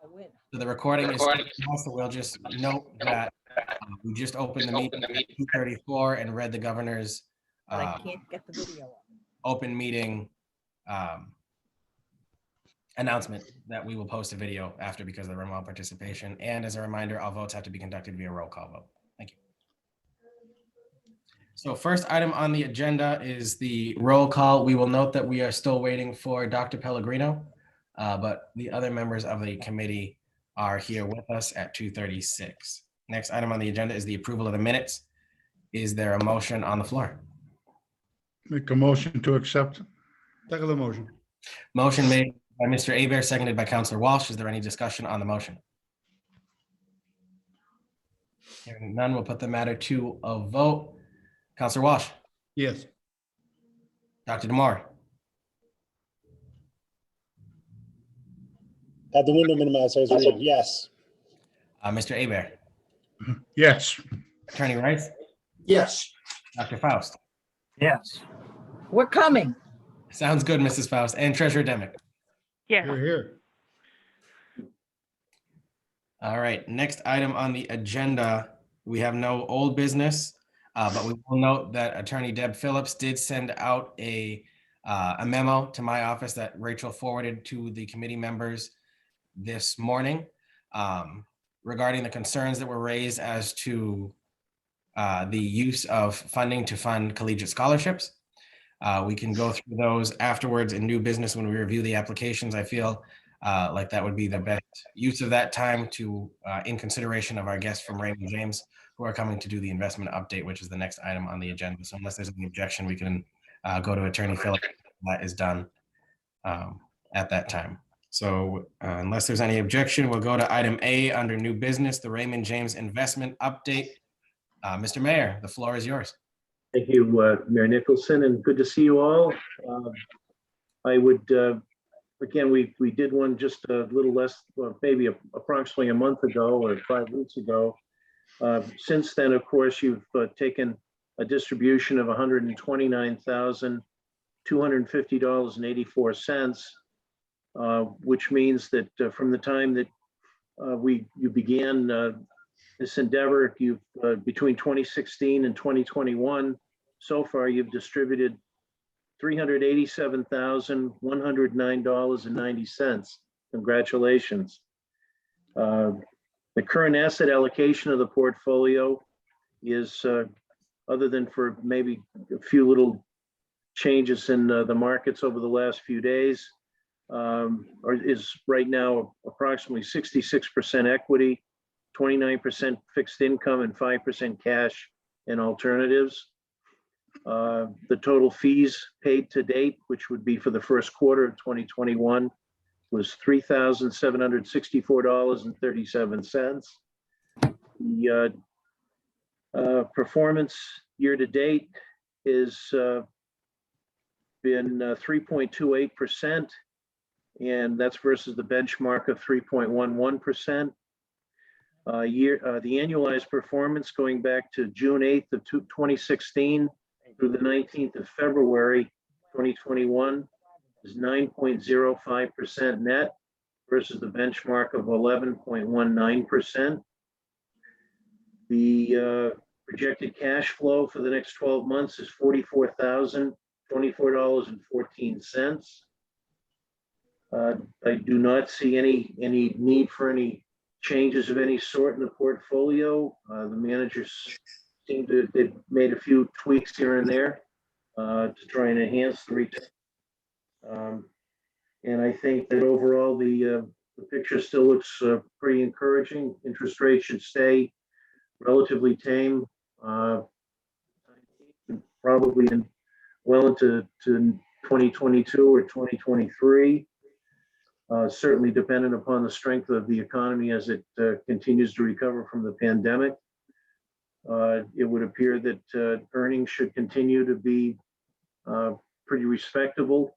So the recording is, so we'll just note that we just opened the meeting at 2:34 and read the governor's But I can't get the video up. open meeting announcement that we will post a video after because of the remote participation. And as a reminder, all votes have to be conducted via roll call vote. Thank you. So first item on the agenda is the roll call. We will note that we are still waiting for Dr. Pellegrino, but the other members of the committee are here with us at 2:36. Next item on the agenda is the approval of the minutes. Is there a motion on the floor? Make a motion to accept. Second the motion. Motion made by Mr. Hebert, seconded by Councillor Walsh. Is there any discussion on the motion? Hearing none, we'll put the matter to a vote. Councillor Walsh. Yes. Dr. Demore. Had the window minimized, I was reading, yes. Mr. Hebert. Yes. Attorney Rice. Yes. Dr. Faust. Yes. We're coming. Sounds good, Mrs. Faust. And Treasurer Demick. Yes. You're here. All right, next item on the agenda, we have no old business, but we will note that Attorney Deb Phillips did send out a memo to my office that Rachel forwarded to the committee members this morning regarding the concerns that were raised as to the use of funding to fund collegiate scholarships. We can go through those afterwards in new business when we review the applications. I feel like that would be the best use of that time to, in consideration of our guests from Raymond James, who are coming to do the investment update, which is the next item on the agenda. So unless there's any objection, we can go to Attorney Phillips. That is done at that time. So unless there's any objection, we'll go to item A under new business, the Raymond James investment update. Mr. Mayor, the floor is yours. Thank you, Mayor Nicholson, and good to see you all. I would, again, we did one just a little less, maybe approximately a month ago or 5 weeks ago. Since then, of course, you've taken a distribution of $129,250.84, which means that from the time that you began this endeavor, you've between 2016 and 2021, so far you've distributed $387,109.90. Congratulations. The current asset allocation of the portfolio is, other than for maybe a few little changes in the markets over the last few days, is right now approximately 66% equity, 29% fixed income, and 5% cash and alternatives. The total fees paid to date, which would be for the first quarter of 2021, was $3,764.37. The performance year to date is been 3.28%, and that's versus the benchmark of 3.11%. The annualized performance going back to June 8th of 2016 through the 19th of February 2021 is 9.05% net versus the benchmark of 11.19%. The projected cash flow for the next 12 months is $44,024.14. I do not see any need for any changes of any sort in the portfolio. The managers seem to have made a few tweaks here and there to try and enhance the return. And I think that overall the picture still looks pretty encouraging. Interest rates should stay relatively tame, probably well into 2022 or 2023. Certainly dependent upon the strength of the economy as it continues to recover from the pandemic. It would appear that earnings should continue to be pretty respectable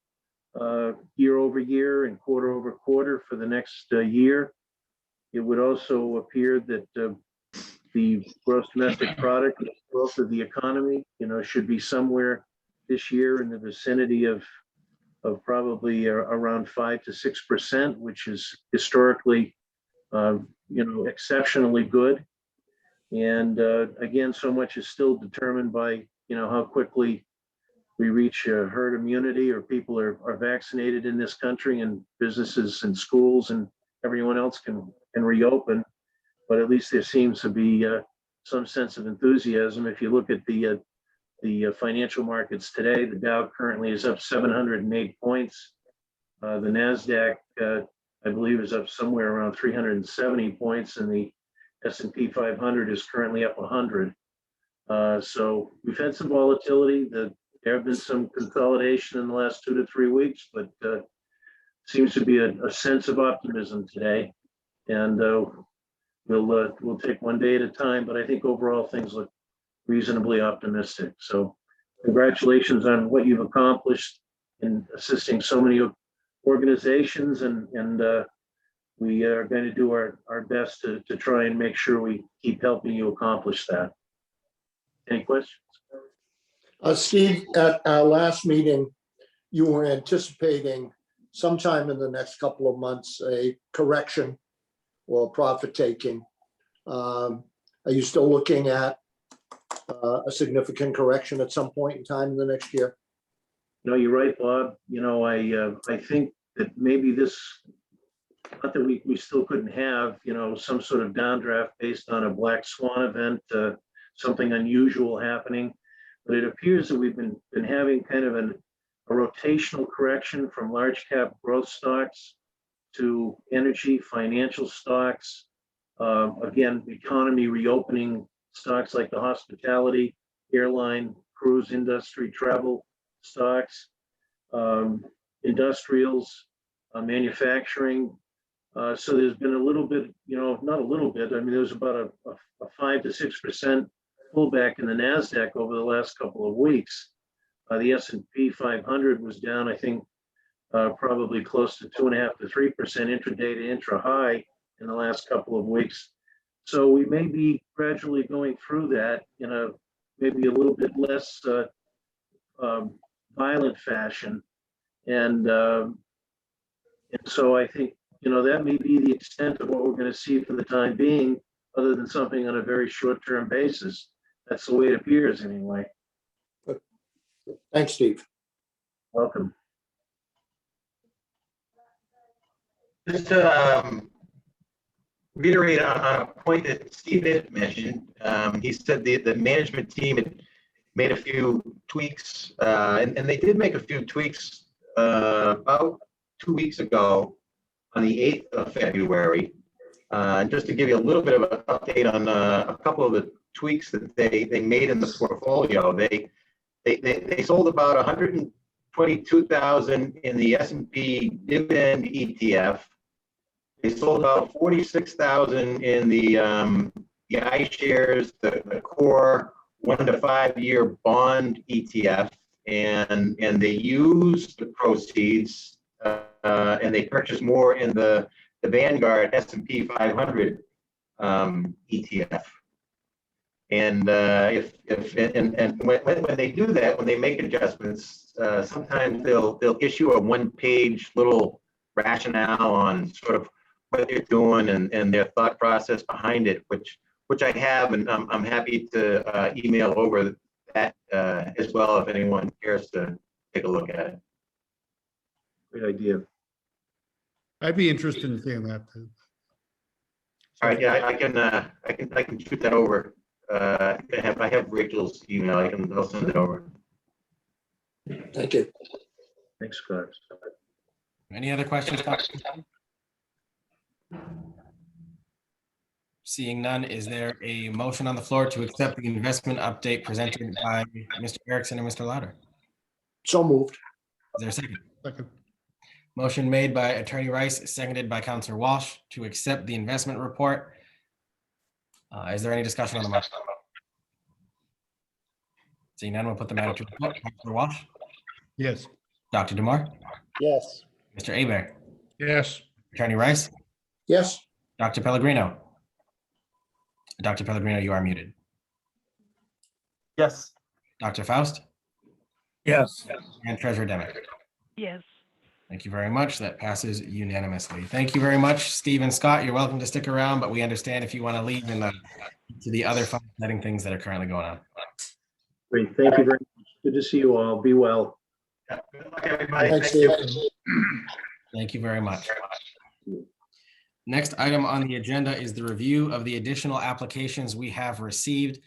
year over year and quarter over quarter for the next year. It would also appear that the gross domestic product growth of the economy, should be somewhere this year in the vicinity of probably around 5 to 6%, which is historically exceptionally good. And again, so much is still determined by, how quickly we reach herd immunity or people are vaccinated in this country, and businesses and schools and everyone else can reopen. But at least there seems to be some sense of enthusiasm. If you look at the financial markets today, the Dow currently is up 708 points. The NASDAQ, I believe, is up somewhere around 370 points, and the S&P 500 is currently up 100. So we've had some volatility. There have been some consolidation in the last 2 to 3 weeks, but seems to be a sense of optimism today. And we'll take one day at a time, but I think overall things look reasonably optimistic. So congratulations on what you've accomplished in assisting so many organizations, and we are going to do our best to try and make sure we keep helping you accomplish that. Any questions? Steve, at our last meeting, you were anticipating sometime in the next couple of months a correction or profit taking. Are you still looking at a significant correction at some point in time in the next year? No, you're right, Bob. I think that maybe this, not that we still couldn't have, some sort of downdraft based on a black swan event, something unusual happening. But it appears that we've been having kind of a rotational correction from large cap growth stocks to energy, financial stocks. Again, economy reopening stocks like the hospitality, airline, cruise industry, travel stocks, industrials, manufacturing. So there's been a little bit, not a little bit, I mean, there's about a 5 to 6% pullback in the NASDAQ over the last couple of weeks. The S&P 500 was down, I think, probably close to 2.5 to 3% intraday to intra-high in the last couple of weeks. So we may be gradually going through that in a maybe a little bit less violent fashion. And so I think, that may be the extent of what we're going to see for the time being, other than something on a very short-term basis. That's the way it appears anyway. Thanks, Steve. Welcome. Just to reiterate on a point that Steve had mentioned, he said the management team had made a few tweaks, and they did make a few tweaks about 2 weeks ago on the 8th of February. Just to give you a little bit of an update on a couple of the tweaks that they made in the portfolio. They sold about 122,000 in the S&P dividend ETF. They sold about 46,000 in the iShares, the core 1 to 5 year bond ETF, and they used the proceeds and they purchased more in the Vanguard S&P 500 ETF. And when they do that, when they make adjustments, sometimes they'll issue a 1-page little rationale on sort of what they're doing and their thought process behind it, which I have, and I'm happy to email over that as well if anyone cares to take a look at it. Great idea. I'd be interested in seeing that too. All right, yeah, I can shoot that over. I have Rachel's email. I'll send it over. Thank you. Thanks, Scott. Any other questions? Seeing none, is there a motion on the floor to accept the investment update presented by Mr. Erickson and Mr. Lauder? So moved. Is there a second? Second. Motion made by Attorney Rice, seconded by Counselor Walsh to accept the investment report. Is there any discussion on the motion? Seeing none, we'll put the matter to the vote. Counselor Walsh? Yes. Dr. DeMar? Yes. Mr. Hebert? Yes. Attorney Rice? Yes. Dr. Pellegrino? Dr. Pellegrino, you are muted. Yes. Dr. Faust? Yes. And Treasurer Demick? Yes. Thank you very much. That passes unanimously. Thank you very much, Steve and Scott. You're welcome to stick around, but we understand if you want to leave and to the other fun exciting things that are currently going on. Great. Thank you very much. Good to see you all. Be well. Yeah, good luck, everybody. Thanks, Thank you. Steve. Thank you very much. Next item on the agenda is the review of the additional applications we have received.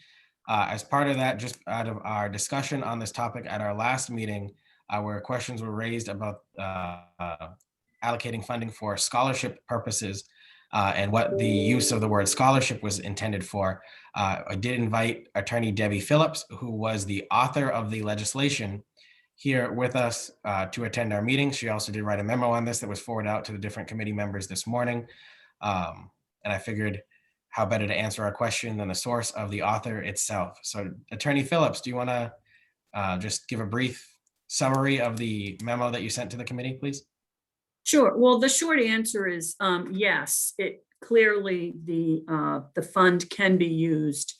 As part of that, just out of our discussion on this topic at our last meeting, where questions were raised about allocating funding for scholarship purposes and what the use of the word scholarship was intended for. I did invite Attorney Debbie Phillips, who was the author of the legislation, here with us to attend our meeting. She also did write a memo on this that was forwarded out to the different committee members this morning. And I figured how better to answer our question than the source of the author itself. So Attorney Phillips, do you want to just give a brief summary of the memo that you sent to the committee, please? Sure. Well, the short answer is yes. It clearly the fund can be used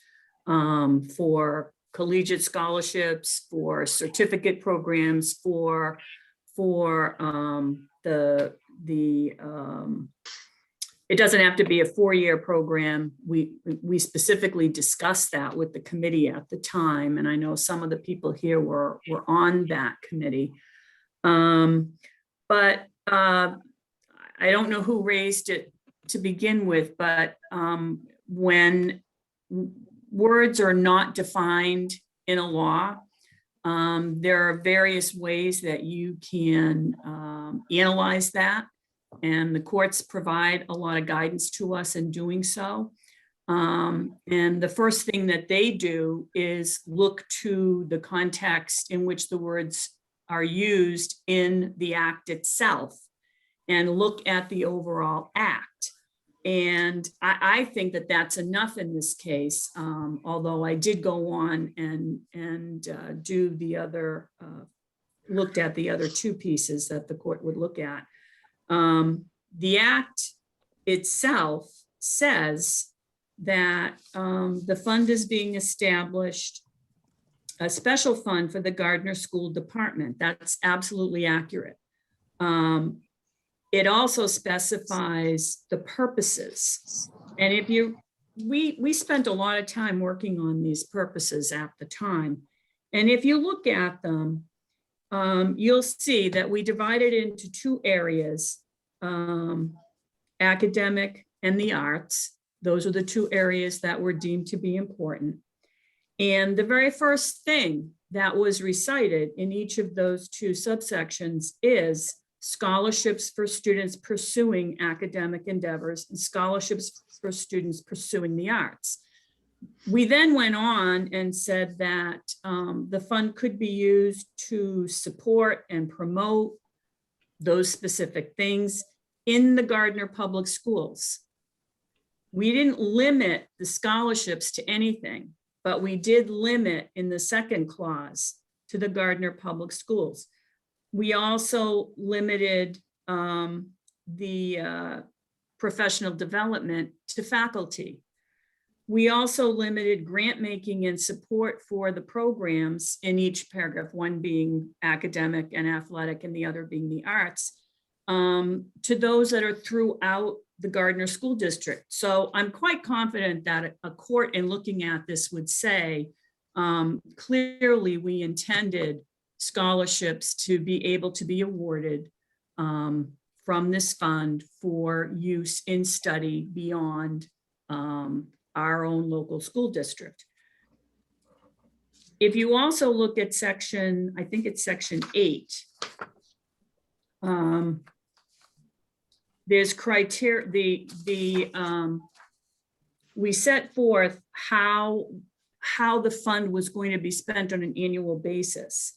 for collegiate scholarships, for certificate programs, for it doesn't have to be a 4-year program. We specifically discussed that with the committee at the time, and I know some of the people here were on that committee. But I don't know who raised it to begin with, but when words are not defined in a law, there are various ways that you can analyze that. And the courts provide a lot of guidance to us in doing so. And the first thing that they do is look to the context in which the words are used in the act itself and look at the overall act. And I think that that's enough in this case, although I did go on and do the other, looked at the other two pieces that the court would look at. The act itself says that the fund is being established, a special fund for the Gardner School Department. That's absolutely accurate. It also specifies the purposes. And if we spent a lot of time working on these purposes at the time. And if you look at them, you'll see that we divided into two areas, academic and the arts. Those are the two areas that were deemed to be important. And the very first thing that was recited in each of those two subsections is scholarships for students pursuing academic endeavors and scholarships for students pursuing the arts. We then went on and said that the fund could be used to support and promote those specific things in the Gardner Public Schools. We didn't limit the scholarships to anything, but we did limit in the second clause to the Gardner Public Schools. We also limited the professional development to faculty. We also limited grant making and support for the programs in each paragraph, one being academic and athletic and the other being the arts, to those that are throughout the Gardner School District. So I'm quite confident that a court in looking at this would say, clearly we intended scholarships to be able to be awarded from this fund for use in study beyond our own local school district. If you also look at section, I think it's section 8, there's criteria, we set forth how the fund was going to be spent on an annual basis.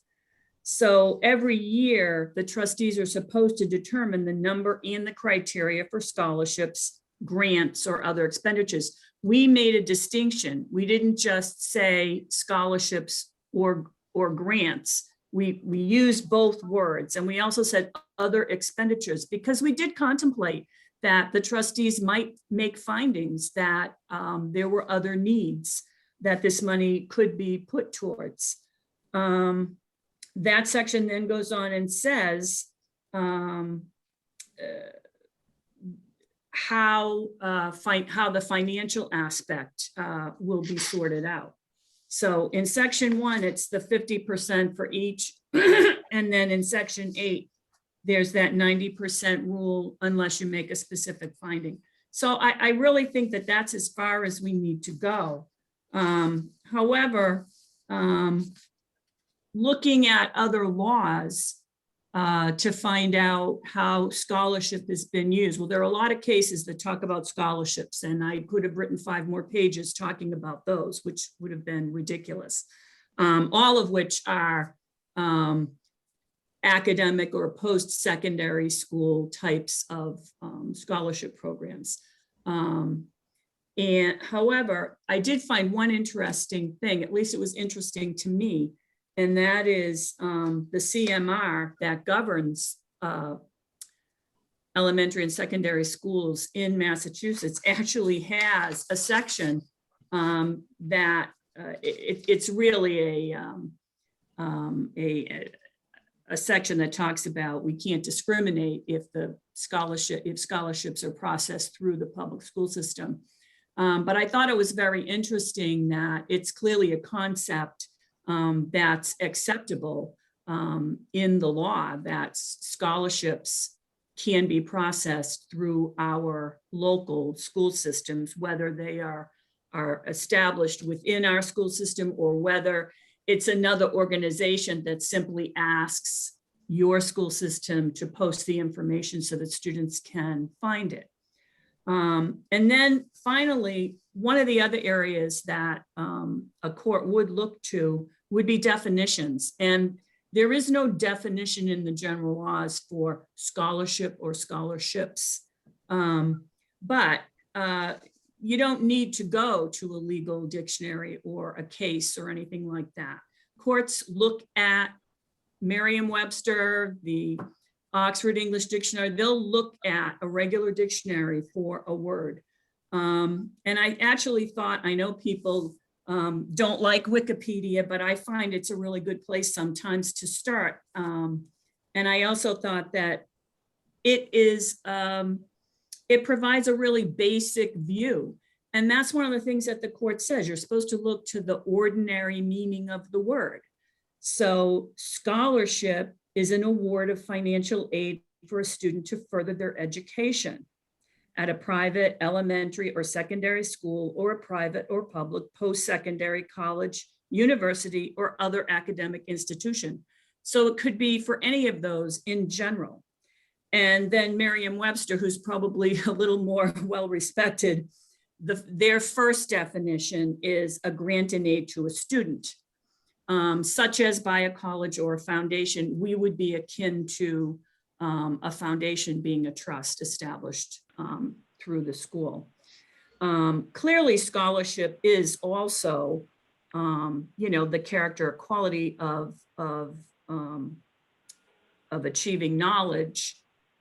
So every year, the trustees are supposed to determine the number and the criteria for scholarships, grants, or other expenditures. We made a distinction. We didn't just say scholarships or grants. We used both words, and we also said other expenditures, because we did contemplate that the trustees might make findings that there were other needs that this money could be put towards. That section then goes on and says how the financial aspect will be sorted out. So in section 1, it's the 50% for each. And then in section 8, there's that 90% rule unless you make a specific finding. So I really think that that's as far as we need to go. However, looking at other laws to find out how scholarship has been used. Well, there are a lot of cases that talk about scholarships, and I could have written 5 more pages talking about those, which would have been ridiculous. All of which are academic or post-secondary school types of scholarship programs. And however, I did find one interesting thing, at least it was interesting to me, and that is the CMR that governs elementary and secondary schools in Massachusetts actually has a section that it's really a section that talks about we can't discriminate if scholarships are processed through the public school system. But I thought it was very interesting that it's clearly a concept that's acceptable in the law, that scholarships can be processed through our local school systems, whether they are established within our school system or whether it's another organization that simply asks your school system to post the information so that students can find it. And then finally, one of the other areas that a court would look to would be definitions. And there is no definition in the general laws for scholarship or scholarships. But you don't need to go to a legal dictionary or a case or anything like that. Courts look at Merriam-Webster, the Oxford English Dictionary, they'll look at a regular dictionary for a word. And I actually thought, I know people don't like Wikipedia, but I find it's a really good place sometimes to start. And I also thought that it provides a really basic view. And that's one of the things that the court says. You're supposed to look to the ordinary meaning of the word. So scholarship is an award of financial aid for a student to further their education at a private elementary or secondary school or a private or public post-secondary college, university, or other academic institution. So it could be for any of those in general. And then Merriam-Webster, who's probably a little more well-respected, their first definition is a grant and aid to a student, such as by a college or a foundation. We would be akin to a foundation being a trust established through the school. Clearly, scholarship is also, the character or quality of achieving knowledge,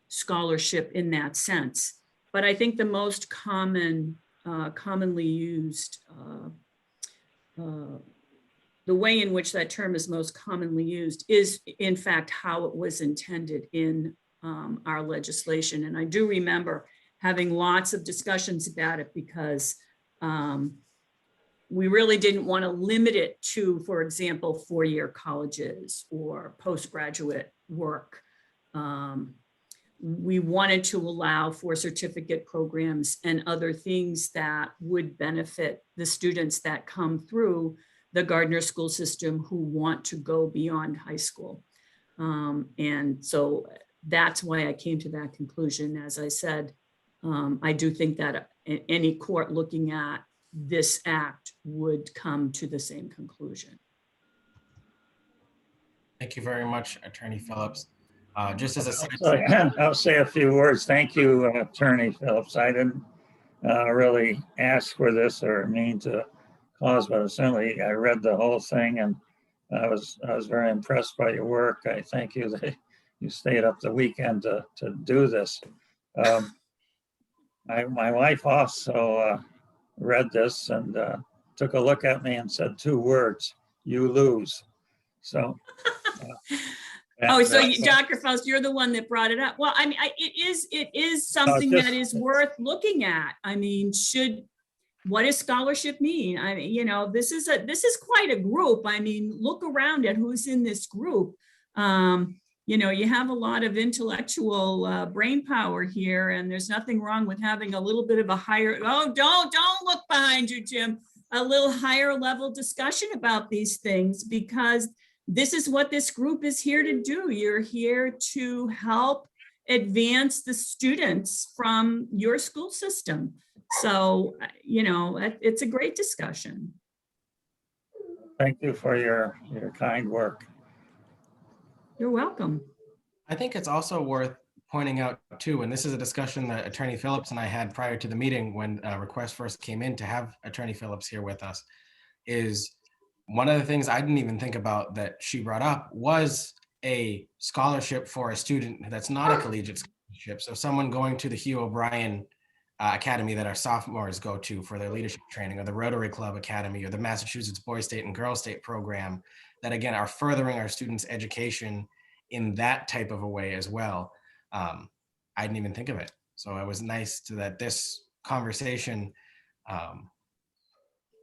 scholarship in that sense. But I think the most commonly used, the way in which that term is most commonly used is in fact how it was intended in our legislation. And I do remember having lots of discussions about it because we really didn't want to limit it to, for example, 4-year colleges or postgraduate work. We wanted to allow for certificate programs and other things that would benefit the students that come through the Gardner school system who want to go beyond high school. And so that's why I came to that conclusion. As I said, I do think that any court looking at this act would come to the same conclusion. Thank you very much, Attorney Phillips. Just as a So, I'll say a few words. Thank you, Attorney Phillips. I didn't really ask for this or mean to cause, but certainly I read the whole thing and I was very impressed by your work. I thank you that you stayed up the weekend to do this. My wife also read this and took a look at me and said 2 words: "You lose." So Oh, so you, Dr. Faust, you're the one that brought it up. Well, I mean, it is something that is worth looking at. I mean, what does scholarship mean? I mean, you know, this is quite a group. I mean, look around at who's in this group. You know, you have a lot of intellectual brain power here, and there's nothing wrong with having a little bit of a higher, don't look behind you, Jim, a little higher level discussion about these things, because this is what this group is here to do. You're here to help advance the students from your school system. So, you know, it's a great discussion. Thank you for your kind work. You're welcome. I think it's also worth pointing out too, and this is a discussion that Attorney Phillips and I had prior to the meeting when a request first came in to have Attorney Phillips here with us, is one of the things I didn't even think about that she brought up was a scholarship for a student that's not a collegiate scholarship. So someone going to the Hugh O'Brien Academy that our sophomores go to for their leadership training, or the Rotary Club Academy, or the Massachusetts Boys State and Girls State program, that again are furthering our students' education in that type of a way as well. I didn't even think of it. So it was nice that this conversation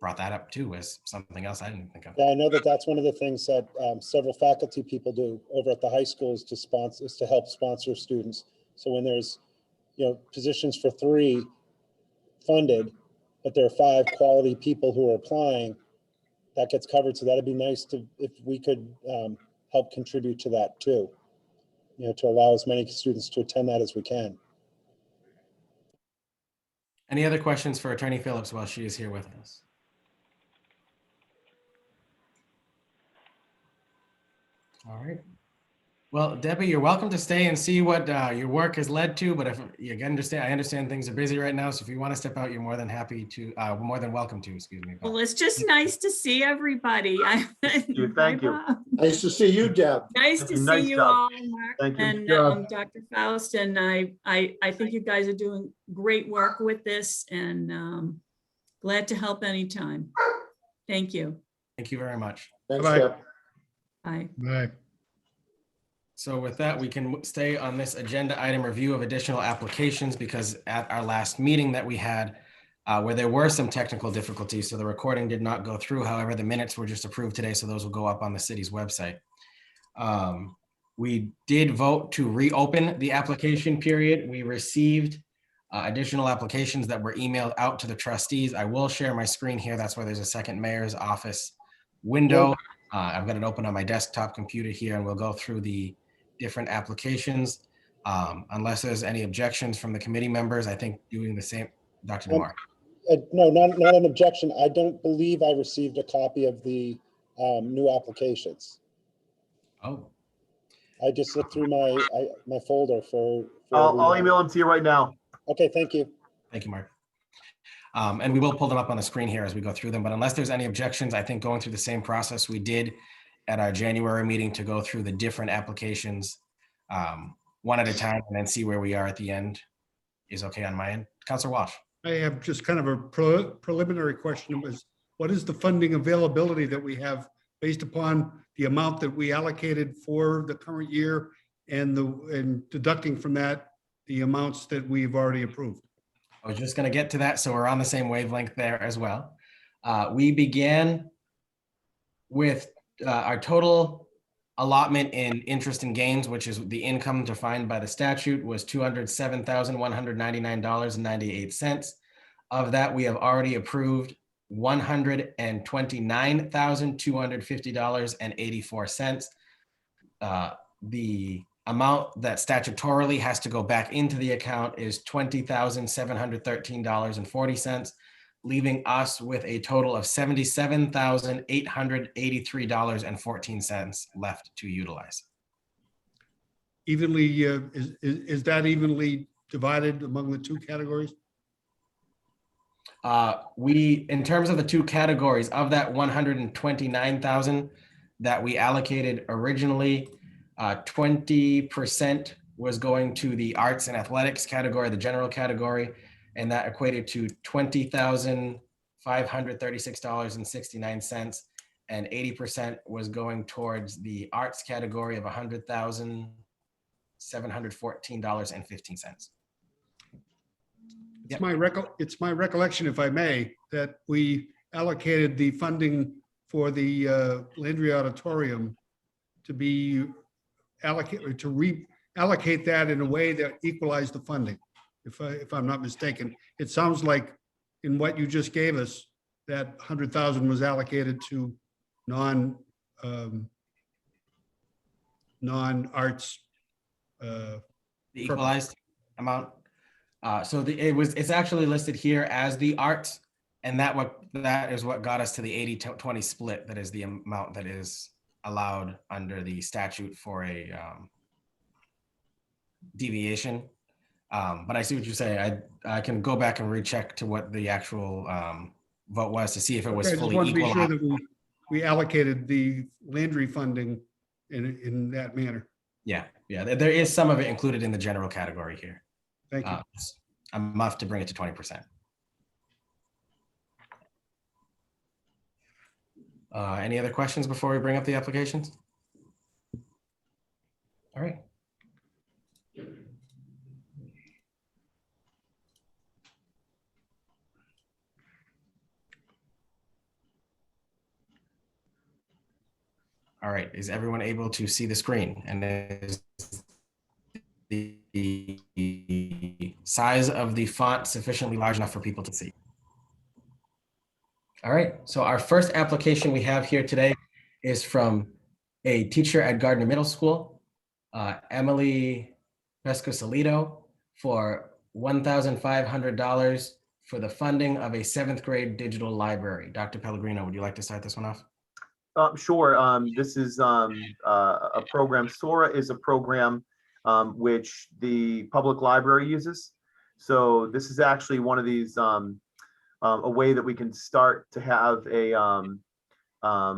brought that up too, as something else I didn't think of. Yeah, I know that that's one of the things that several faculty people do over at the high schools to help sponsor students. So when there's, you know, positions for 3 funded, but there are 5 quality people who are applying, that gets covered. So that'd be nice if we could help contribute to that too, you know, to allow as many students to attend that as we can. Any other questions for Attorney Phillips while she is here with us? All right. Well, Debbie, you're welcome to stay and see what your work has led to, but if you understand, I understand things are busy right now. So if you want to step out, you're more than happy to, more than welcome to, excuse me. Well, it's just nice to see everybody. Thank you. Nice to see you, Deb. Nice to Nice see you job. all, Mark Thank you. and Dr. Faust. And I think you guys are doing great work with this, and glad to help anytime. Thank you. Thank you very much. Thanks, Bye. Deb. Bye. Bye. So with that, we can stay on this agenda item, review of additional applications, because at our last meeting that we had, where there were some technical difficulties, so the recording did not go through. However, the minutes were just approved today, so those will go up on the city's website. We did vote to reopen the application period. We received additional applications that were emailed out to the trustees. I will share my screen here. That's where there's a second mayor's office window. I've got it open on my desktop computer here, and we'll go through the different applications. Unless there's any objections from the committee members, I think doing the same. Dr. DeMar. No, not an objection. I don't believe I received a copy of the new applications. Oh, I just looked through my folder for I'll email them to you right now. Okay, thank you. thank you, Mark. And we will pull them up on the screen here as we go through them, but unless there's any objections, I think going through the same process we did at our January meeting to go through the different applications one at a time and then see where we are at the end is okay on my end. Counselor Walsh. I have just kind of a preliminary question. What is the funding availability that we have based upon the amount that we allocated for the current year and deducting from that the amounts that we've already approved? I was just going to get to that, so we're on the same wavelength there as well. We began with our total allotment in interest and gains, which is the income defined by the statute, was $207,199.98. Of that, we have already approved $129,250.84. The amount that statutorily has to go back into the account is $20,713.40, leaving us with a total of $77,883.14 left to utilize. Evenly, is that evenly divided among the 2 categories? In terms of the 2 categories of that 129,000 that we allocated originally, 20% was going to the arts and athletics category, the general category, and that equated to $20,536.69. and 80% was going towards the arts category of $100,714.15. It's my recollection, if I may, that we allocated the funding for the Landry Auditorium to be allocated, to reallocate that in a way that equalized the funding, if I'm not mistaken. It sounds like in what you just gave us, that 100,000 was allocated to non-arts. The equalized amount. So it's actually listed here as the arts, and that is what got us to the 80-20 split. That is the amount that is allowed under the statute for a deviation. But I see what you're saying. I can go back and recheck to what the actual vote was to see if it was I just fully want to be equal. sure that we allocated the Landry funding in that manner. Yeah, there is some of it included in the general category here. Thank you. Enough to bring it to 20%. Any other questions before we bring up the applications? All right. All right, is everyone able to see the screen? And is the size of the font sufficiently large enough for people to see? All right, so our first application we have here today is from a teacher at Gardner Middle School, Emily Pescosalito, for $1,500 for the funding of a 7th grade digital library. Dr. Pellegrino, would you like to start this one off? Sure. This is a program. Sora is a program which the public library uses. So this is actually one of these, a way that we can start to have a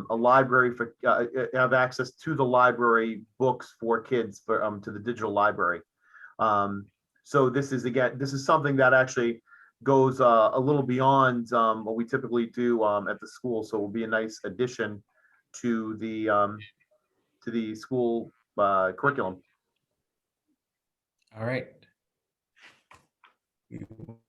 library for, have access to the library books for kids for to the digital library. So this is, again, this is something that actually goes a little beyond what we typically do at the school. So it will be a nice addition to the school curriculum. All right. We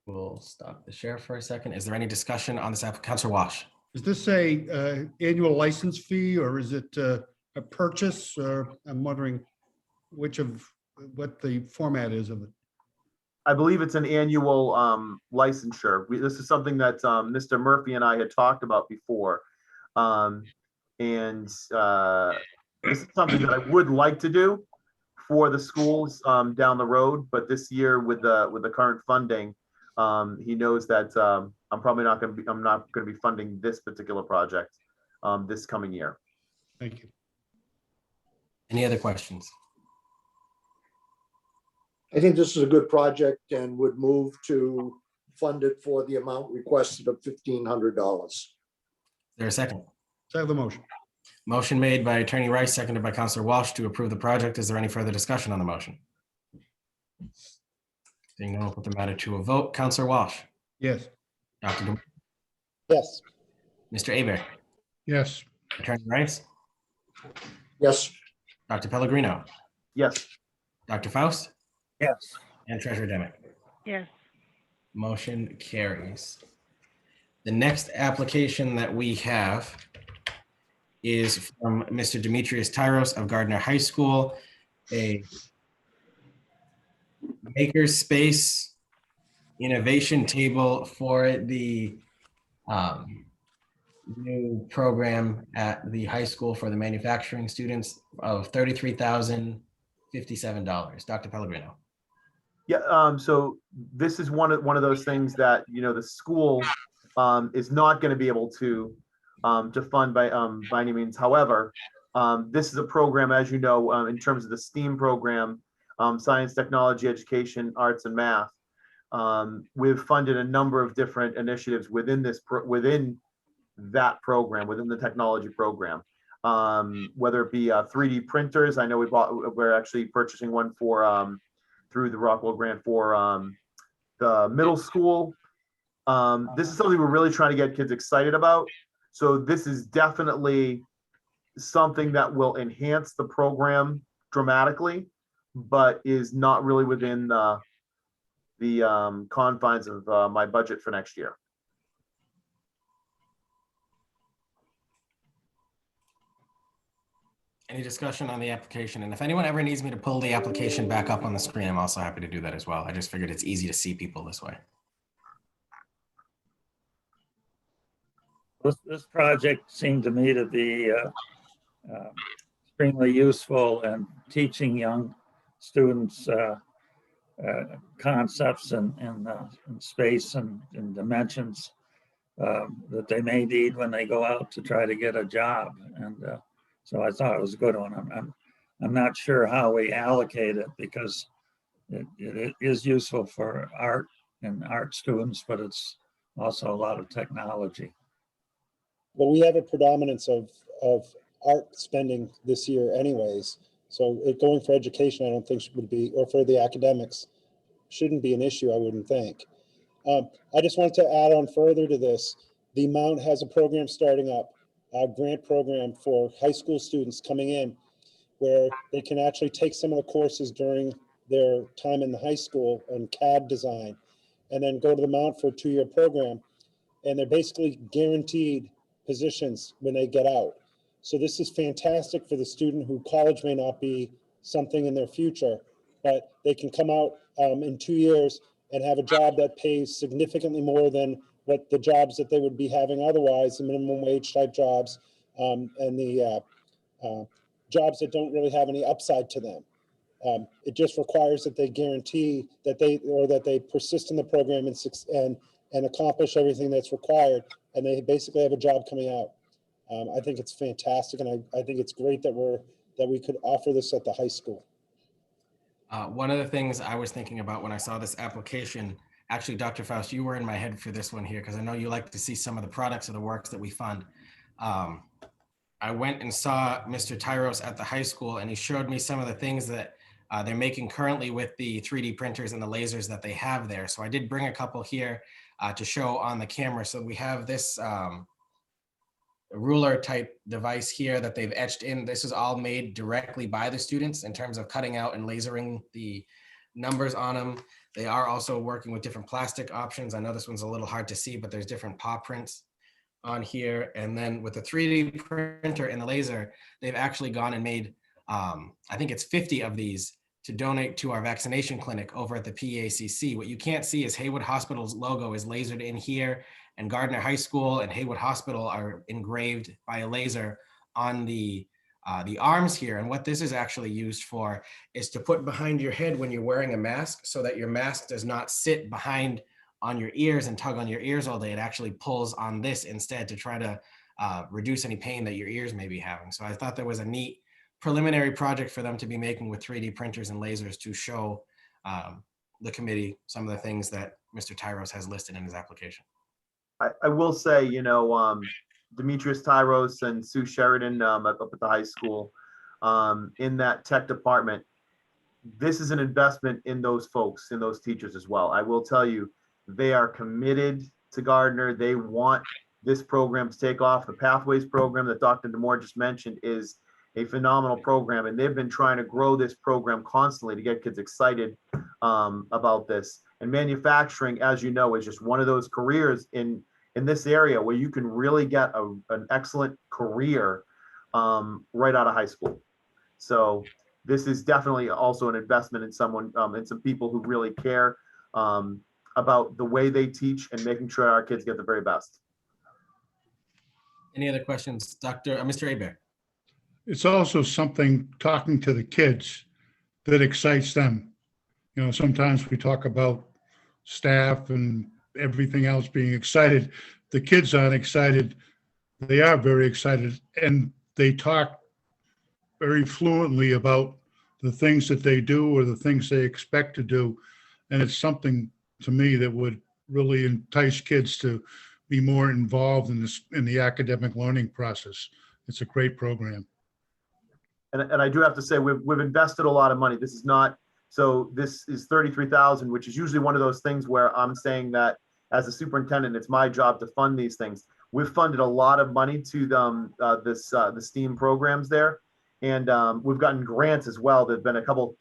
will stop the share for a second. Is there any discussion on this app? Councilor Walsh. Is this a annual license fee, or is it a purchase? Or I'm wondering what the format is of it. I believe it's an annual licensure. This is something that Mr. Murphy and I had talked about before. This is something that I would like to do for the schools down the road, but this year with the current funding, he knows that I'm not going to be funding this particular project this coming year. Thank you. Any other questions? I think this is a good project and would move to fund it for the amount requested of $1,500. Is there a second? Second the motion. Motion made by Attorney Rice, seconded by Councilor Walsh to approve the project. Is there any further discussion on the motion? Seeing none, we'll put the matter to a vote. Councilor Walsh. Yes. Dr. Dumont. Yes. Mr. Aber. Yes. Attorney Rice. Yes. Dr. Pellegrino. Yes. Dr. Faust. Yes. And Treasurer Demick. Yes. Motion carries. The next application that we have is from Mr. Demetrius Tyros of Gardner High School, a makerspace innovation table for the new program at the high school for the manufacturing students of $33,057. Dr. Pellegrino. Yeah. So this is one of those things that, you know, the school is not going to be able to fund by any means. However, this is a program, as you know, in terms of the STEAM program, science, technology, education, arts, and math. We've funded a number of different initiatives within that program, within the technology program. Whether it be 3D printers, I know we're actually purchasing one for through the Rockwell grant for the middle school. This is something we're really trying to get kids excited about. So this is definitely something that will enhance the program dramatically, but is not really within the confines of my budget for next year. Any discussion on the application? And if anyone ever needs me to pull the application back up on the screen, I'm also happy to do that as well. I just figured it's easy to see people this way. This project seemed to me to be extremely useful in teaching young students concepts and space and dimensions that they may need when they go out to try to get a job. And so I thought it was a good one. I'm not sure how we allocate it because it is useful for art and art students, but it's also a lot of technology. Well, we have a predominance of art spending this year anyways. So going for education, I don't think would be, or for the academics, shouldn't be an issue, I wouldn't think. I just wanted to add on further to this. The Mount has a program starting up, a grant program for high school students coming in, where they can actually take some of the courses during their time in the high school on CAD design, and then go to the Mount for a 2-year program. And they're basically guaranteed positions when they get out. So this is fantastic for the student who college may not be something in their future, but they can come out in 2 years and have a job that pays significantly more than what the jobs that they would be having otherwise, the minimum wage type jobs, and the jobs that don't really have any upside to them. It just requires that they guarantee that they persist in the program and accomplish everything that's required, and they basically have a job coming out. I think it's fantastic, and I think it's great that we could offer this at the high school. One of the things I was thinking about when I saw this application, actually, Dr. Faust, you were in my head for this one here, because I know you like to see some of the products of the works that we fund. I went and saw Mr. Tyros at the high school, and he showed me some of the things that they're making currently with the 3D printers and the lasers that they have there. So I did bring a couple here to show on the camera. So we have this ruler type device here that they've etched in. This is all made directly by the students in terms of cutting out and lasering the numbers on them. They are also working with different plastic options. I know this one's a little hard to see, but there's different paw prints on here. And then with the 3D printer and the laser, they've actually gone and made, I think it's 50 of these to donate to our vaccination clinic over at the PACC. What you can't see is Haywood Hospital's logo is lasered in here, and Gardner High School and Haywood Hospital are engraved by a laser on the arms here. And what this is actually used for is to put behind your head when you're wearing a mask, so that your mask does not sit behind on your ears and tug on your ears all day. It actually pulls on this instead to try to reduce any pain that your ears may be having. So I thought there was a neat preliminary project for them to be making with 3D printers and lasers to show the committee some of the things that Mr. Tyros has listed in his application. I will say, you know, Demetrius Tyros and Sue Sheridan up at the high school in that tech department, this is an investment in those folks, in those teachers as well. I will tell you, they are committed to Gardner. They want this program to take off. The Pathways program that Dr. DeMore just mentioned is a phenomenal program, and they've been trying to grow this program constantly to get kids excited about this. And manufacturing, as you know, is just one of those careers in this area where you can really get an excellent career right out of high school. So this is definitely also an investment in someone, in some people who really care about the way they teach and making sure our kids get the very best. Any other questions, Mr. Aber? It's also something, talking to the kids, that excites them. You know, sometimes we talk about staff and everything else being excited. The kids aren't excited. They are very excited, and they talk very fluently about the things that they do or the things they expect to do. And it's something to me that would really entice kids to be more involved in the academic learning process. It's a great program. And I do have to say, we've invested a lot of money. This is not, so this is 33,000, which is usually one of those things where I'm saying that as a superintendent, it's my job to fund these things. we've funded a lot of money to them, the STEAM programs there. And we've gotten grants as well. There've been a couple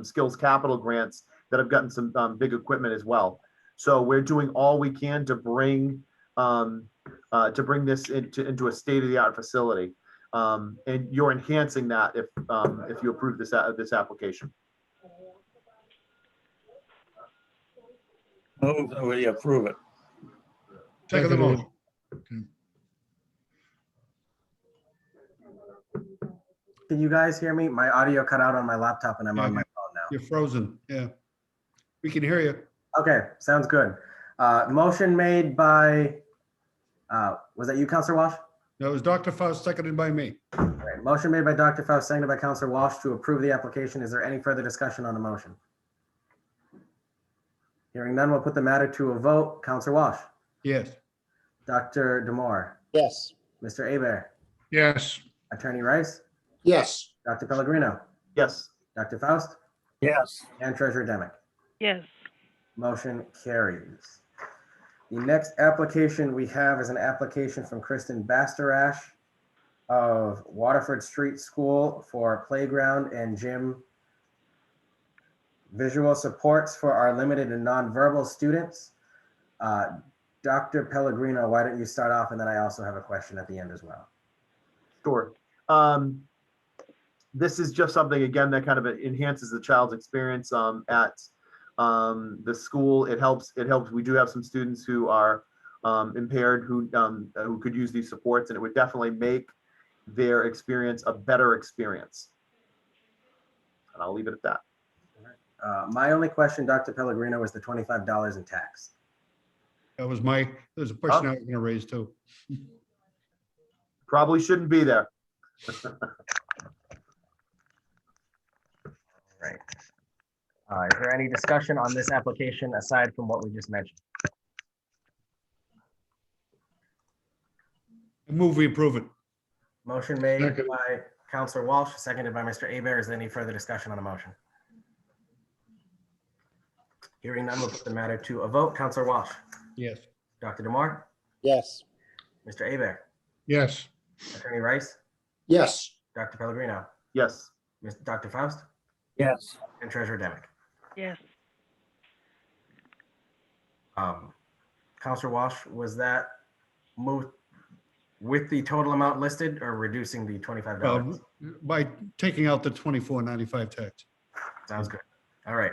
skills capital grants that have gotten some big equipment as well. So we're doing all we can to bring this into a state-of-the-art facility. And you're enhancing that if you approve this application. Move that we approve it. Second the motion. Can you guys hear me? My audio cut out on my laptop and I'm on my phone now. You're frozen. Yeah. We can hear you. Okay, sounds good. Motion made by, was that you, Counselor Walsh? That was Dr. Faust, seconded by me. All right, motion made by Dr. Faust, seconded by Counselor Walsh to approve the application. Is there any further discussion on the motion? Hearing none, we'll put the matter to a vote. Counselor Walsh, Yes. Dr. Demore, Yes. Mr. Hebert, Yes. Attorney Rice, Yes. Dr. Pellegrino, Yes. Dr. Faust, Yes. and Treasurer Demick. Yes. Motion carries. The next application we have is an application from Kristin Basterash of Waterford Street School for playground and gym visual supports for our limited and nonverbal students. Dr. Pellegrino, why don't you start off, and then I also have a question at the end as well. Sure. This is just something, again, that kind of enhances the child's experience at the school. It helps. We do have some students who are impaired who could use these supports, and it would definitely make their experience a better experience. And I'll leave it at that. My only question, Dr. Pellegrino, was the $25 in tax. There's a question I was going to raise too. Probably shouldn't be there. Right. Is there any discussion on this application aside from what we just mentioned? I move we approve it. Motion made Second. by Counselor Walsh, seconded by Mr. Hebert. Is there any further discussion on the motion? Hearing none, we'll put the matter to a vote. Counselor Walsh, Yes. Dr. Demore, Yes. Mr. Hebert, Yes. Attorney Rice, Yes. Dr. Pellegrino, Yes. Dr. Faust, Yes. and Treasurer Demick. Yes. Counselor Walsh, was that moved with the total amount listed or reducing the $25? By taking out the $24.95 tax. Sounds good. All right.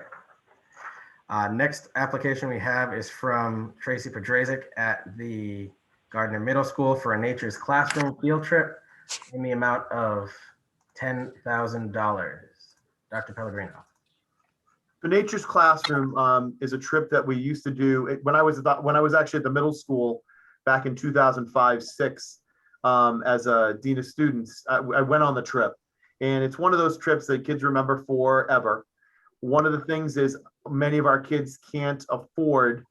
Next application we have is from Tracy Podrazik at the Gardner Middle School for a nature's classroom field trip in the amount of $10,000. Dr. Pellegrino. The Nature's Classroom is a trip that we used to do when I was actually at the middle school back in 2005-06 as a dean of students. I went on the trip, and it's one of those trips that kids remember forever. One of the things is many of our kids can't afford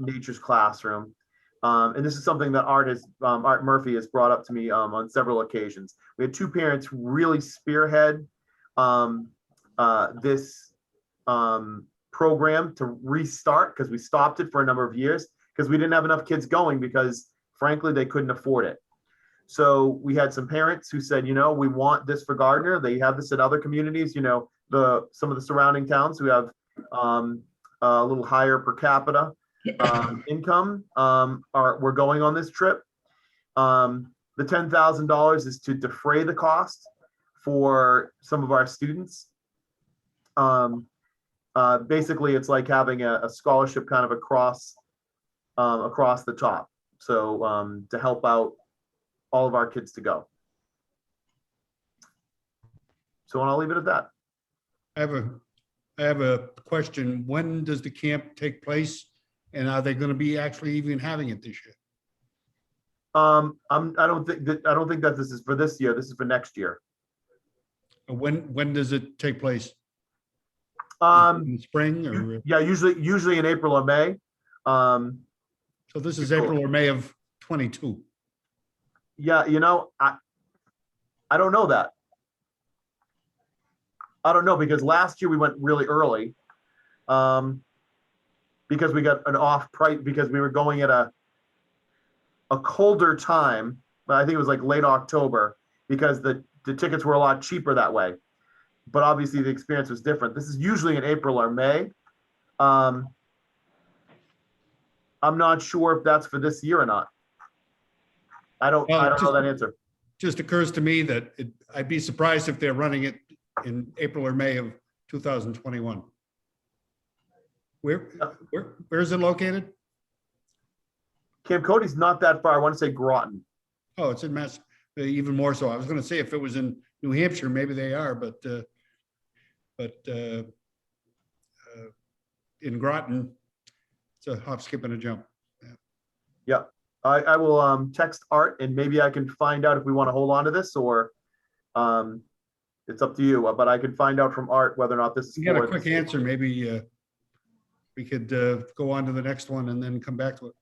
Nature's Classroom. And this is something that Art Murphy has brought up to me on several occasions. We had two parents really spearhead this program to restart, because we stopped it for a number of years because we didn't have enough kids going, because frankly, they couldn't afford it. So we had some parents who said, we want this for Gardner. They have this at other communities, some of the surrounding towns who have a little higher per capita income we're going on this trip. The $10,000 is to defray the cost for some of our students. Basically, it's like having a scholarship kind of across the top. So to help out all of our kids to go. So I'll leave it at that. I have a question. When does the camp take place? And are they going to be actually even having it this year? I don't think that this is for this year. This is for next year. When does it take place? In the spring or? Yeah, usually in April or May. So this is April or May of 22. Yeah, I don't know that. I don't know, because last year we went really early. Because we got an off price, because we were going at a a colder time, but I think it was like late October, because the tickets were a lot cheaper that way. But obviously the experience was different. This is usually in April or May. I'm not sure if that's for this year or not. I don't know that answer. Just occurs to me that I'd be surprised if they're running it in April or May of 2021. Where is it located? Camp Cody's not that far. I want to say Groton. Oh, it's in Mass, even more so. I was going to say if it was in New Hampshire, maybe they are, but in Groton, it's a hop, skip, and a jump. Yeah, I will text Art, and maybe I can find out if we want to hold on to this, or it's up to you. But I can find out from Art whether or not this is. You got a quick answer, maybe we could go on to the next one and then come back to it.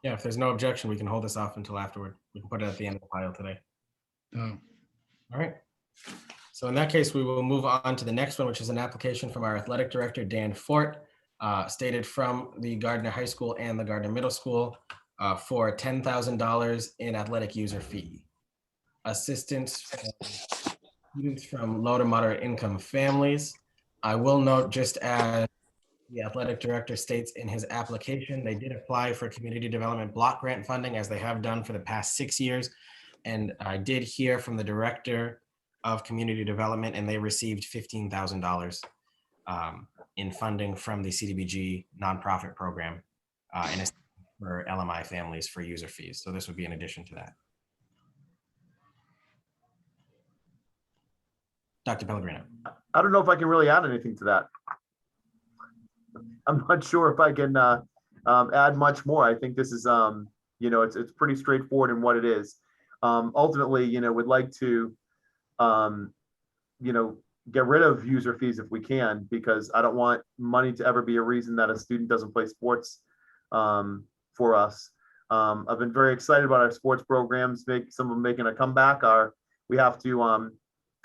Yeah, if there's no objection, we can hold this off until afterward. We can put it at the end of the pile today. Oh. All right. So in that case, we will move on to the next one, which is an application from our athletic director, Dan Fort, stated from the Gardner High School and the Gardner Middle School for $10,000 in athletic user fee. Assistance for students from low to moderate income families. I will note, just as the athletic director states in his application, they did apply for community development block grant funding, as they have done for the past 6 years. And I did hear from the director of community development, and they received $15,000 in funding from the CDBG nonprofit program and for LMI families for user fees. So this would be in addition to that. Dr. Pellegrino. I don't know if I can really add anything to that. I'm not sure if I can add much more. I think this is, it's pretty straightforward in what it is. Ultimately, we'd like to, get rid of user fees if we can, because I don't want money to ever be a reason that a student doesn't play sports for us. I've been very excited about our sports programs, some of them making a comeback. We have to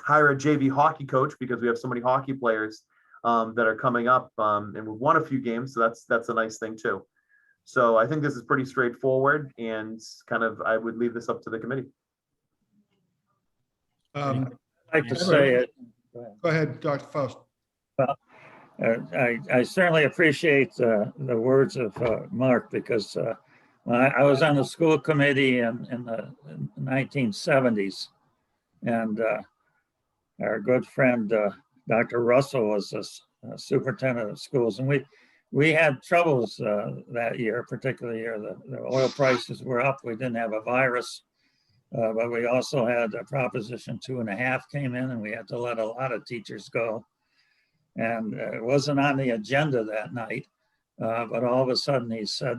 hire a JV hockey coach because we have so many hockey players that are coming up, and we've won a few games, so that's a nice thing too. So I think this is pretty straightforward, and I would leave this up to the committee. I'd like to say it. Go ahead, Dr. Faust. I certainly appreciate the words of Mark, because I was on the school committee in the 1970s, and our good friend Dr. Russell was a superintendent of schools, and we had troubles that year, particularly year. The oil prices were up. We didn't have a virus, but we also had Proposition 2.5 came in, and we had to let a lot of teachers go. And it wasn't on the agenda that night, but all of a sudden he said,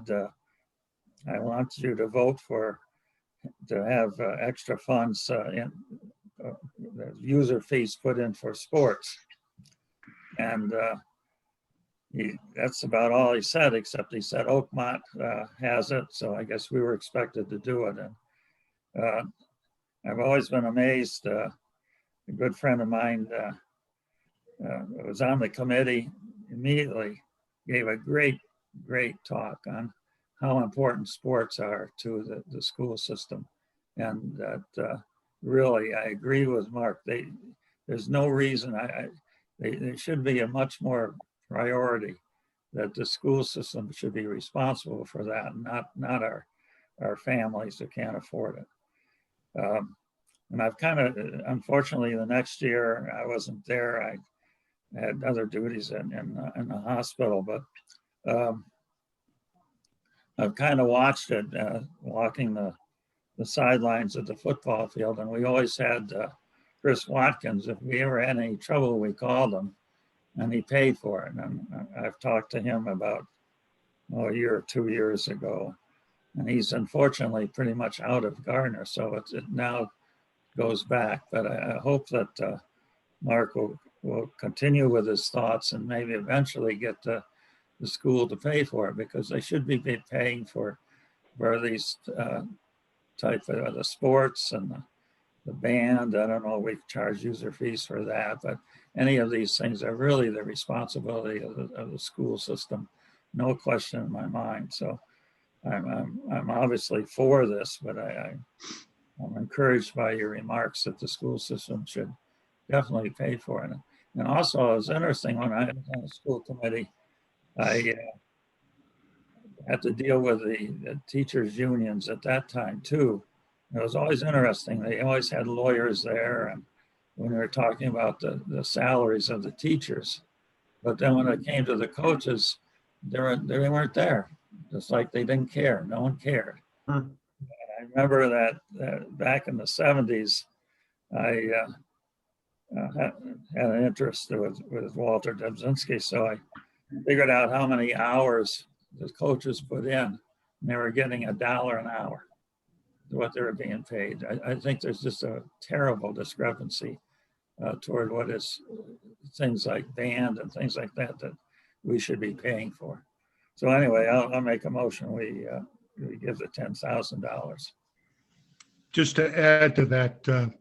I want you to vote to have extra funds in user fees put in for sports. And that's about all he said, except he said Oakmont has it, so I guess we were expected to do it. And I've always been amazed. A good friend of mine was on the committee, immediately gave a great talk on how important sports are to the school system. And that really, I agree with Mark. There's no reason, there should be a much more priority that the school system should be responsible for that, not our families who can't afford it. And I've unfortunately, the next year I wasn't there. I had other duties in the hospital, but I've kind of watched it, walking the sidelines of the football field, and we always had Chris Watkins. If we ever had any trouble, we called him, and he paid for it. And I've talked to him about a year or 2 years ago, and he's unfortunately pretty much out of Gardner, so it now goes back. But I hope that Mark will continue with his thoughts and maybe eventually get the school to pay for it, because they should be paying for these type of the sports and the band. I don't know if we charge user fees for that, but any of these things are really the responsibility of the school system, no question in my mind. So I'm obviously for this, but I'm encouraged by your remarks that the school system should definitely pay for it. And also, it was interesting when I was on the school committee, I had to deal with the teachers' unions at that time too. It was always interesting. They always had lawyers there, and when they were talking about the salaries of the teachers. But then when it came to the coaches, they weren't there. Just like they didn't care. No one cared. I remember that back in the 70s, I had an interest with Walter Debzinski. So I figured out how many hours the coaches put in. And they were getting $1 an hour to what they were being paid. I think there's just a terrible discrepancy toward what is things like band and things like that we should be paying for. So anyway, I'll make a motion. We give the $10,000. Just to add to that,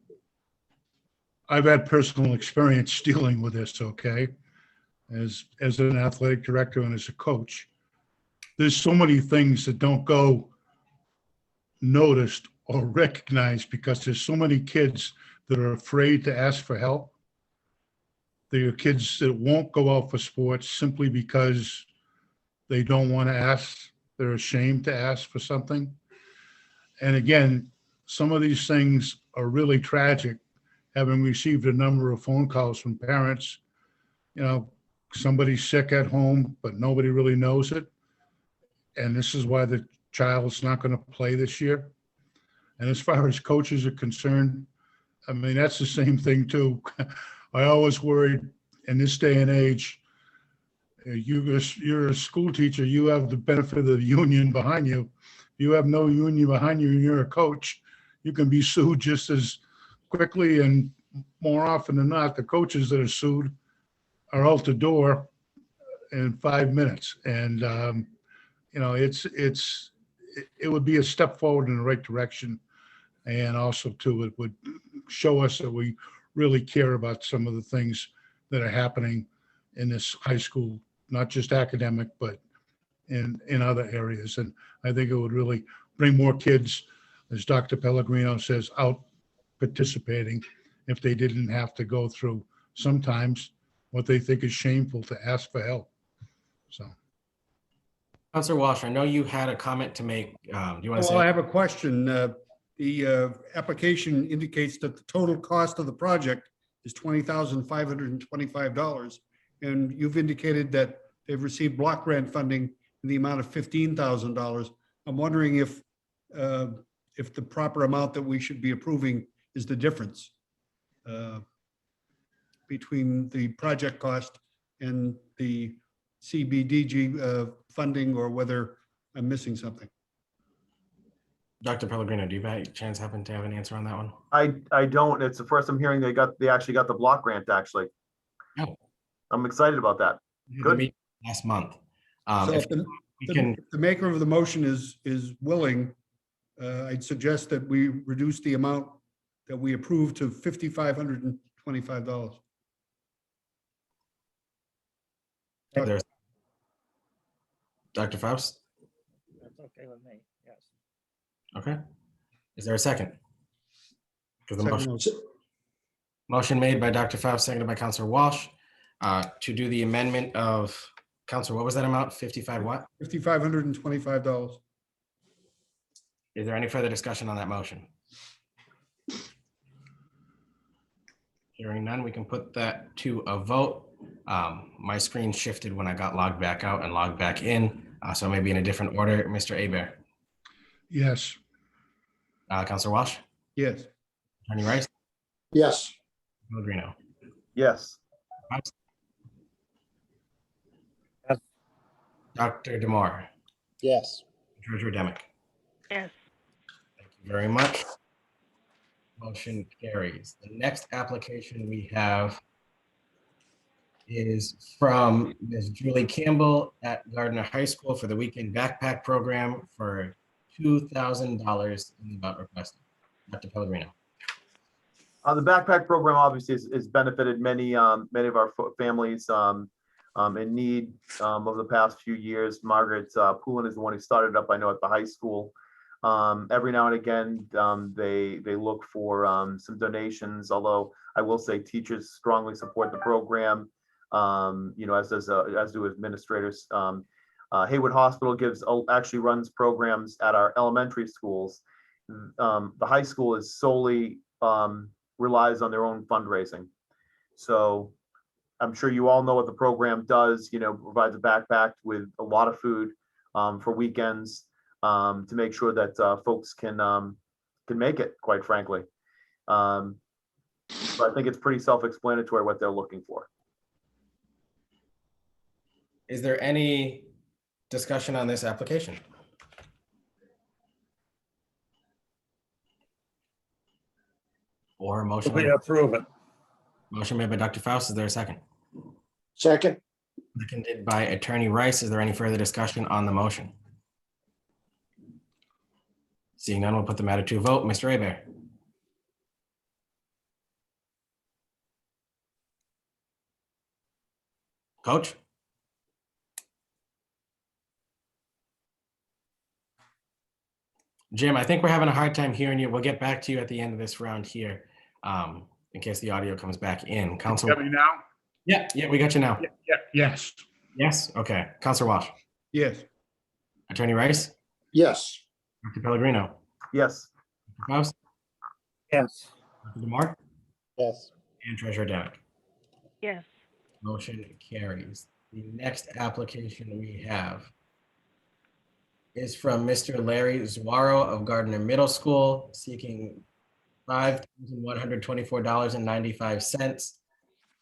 I've had personal experience dealing with this, okay? As an athletic director and as a coach, there's so many things that don't go noticed or recognized because there's so many kids that are afraid to ask for help. There are kids that won't go out for sports simply because they don't want to ask. They're ashamed to ask for something. And again, some of these things are really tragic, having received a number of phone calls from parents. You know, somebody's sick at home, but nobody really knows it. And this is why the child's not going to play this year. And as far as coaches are concerned, I mean, that's the same thing too. I always worried in this day and age, you're a school teacher, you have the benefit of the union behind you. You have no union behind you and you're a coach, you can be sued just as quickly, and more often than not, the coaches that are sued are out the door in 5 minutes. And, you know, it would be a step forward in the right direction. And also too, it would show us that we really care about some of the things that are happening in this high school, not just academic, but in other areas. And I think it would really bring more kids, as Dr. Pellegrino says, out participating if they didn't have to go through sometimes what they think is shameful to ask for help. So. Councilor Walsh, I know you had a comment to make. Do you want to say? Well, I have a question. The application indicates that the total cost of the project is $20,525. And you've indicated that they've received block grant funding in the amount of $15,000. I'm wondering if the proper amount that we should be approving is the difference between the project cost and the CBDG funding, or whether I'm missing something. Dr. Pellegrino, do you by chance happen to have an answer on that one? I don't. It's the first I'm hearing they actually got the block grant, actually. Oh. I'm excited about that. Good. Last month. So if the maker of the motion is willing, I'd suggest that we reduce the amount that we approve to $5,525. Dr. Faust? That's okay with me, yes. Okay. Is there a second? Second. Motion made by Dr. Faust, seconded by Councilor Walsh, to do the amendment of, Councilor, what was that amount? 55 what? $5,525. Is there any further discussion on that motion? Hearing none, we can put that to a vote. My screen shifted when I got logged back out and logged back in, so maybe in a different order. Mr. Hebert. Yes. Councilor Walsh? Yes. Attorney Rice? Yes. Pellegrino? Yes. Dr. Demore? Yes. Treasurer Demick? Yes. Thank you very much. Motion carries. The next application we have is from Ms. Julie Campbell at Gardner High School for the weekend backpack program for $2,000 in the amount requested. Dr. Pellegrino. The backpack program obviously has benefited many of our families. in need over the past few years. Margaret Poulin is the one who started it up, I know, at the high school. Every now and again, they look for some donations, although I will say teachers strongly support the program, as do administrators. Haywood Hospital actually runs programs at our elementary schools. The high school is solely relies on their own fundraising. So I'm sure you all know what the program does, provides a backpack with a lot of food for weekends to make sure that folks can make it, quite frankly. So I think it's pretty self-explanatory what they're looking for. Is there any discussion on this application? Or a motion? We approve it. Motion made by Dr. Faust. Is there a second? Second, Seconded by Attorney Rice. Is there any further discussion on the motion? Seeing none, we'll put the matter to a vote. Mr. Hebert. Coach? Jim, I think we're having a hard time hearing you. We'll get back to you at the end of this round here, in case the audio comes back in. Council. Got me now? Yeah, we got you now. Yes. Yes, okay. Councilor Walsh. Yes. Attorney Rice. yes. Dr. Pellegrino. Yes. Dr. Faust. Yes. Dr. DeMar. Yes. And Treasurer Demick. Yes. Motion carries. The next application we have is from Mr. Larry Zuaro of Gardner Middle School, seeking $5,124.95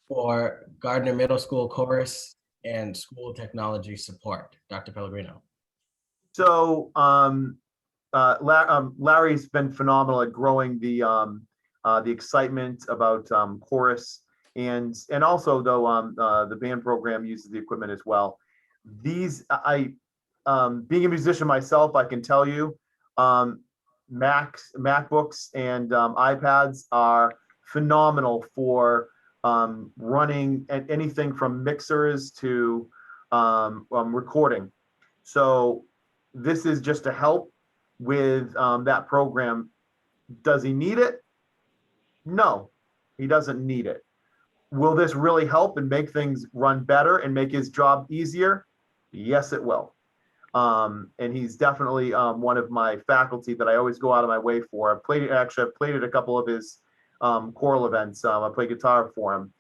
for Gardner Middle School chorus and school technology support. Dr. Pellegrino. So Larry's been phenomenal at growing the excitement about chorus, and also though the band program uses the equipment as well. Being a musician myself, I can tell you, MacBooks and iPads are phenomenal for running anything from mixers to recording. So this is just to help with that program. Does he need it? No, he doesn't need it. Will this really help and make things run better and make his job easier? Yes, it will. And he's definitely one of my faculty that I always go out of my way for. I've played at a couple of his choral events. I play guitar for him.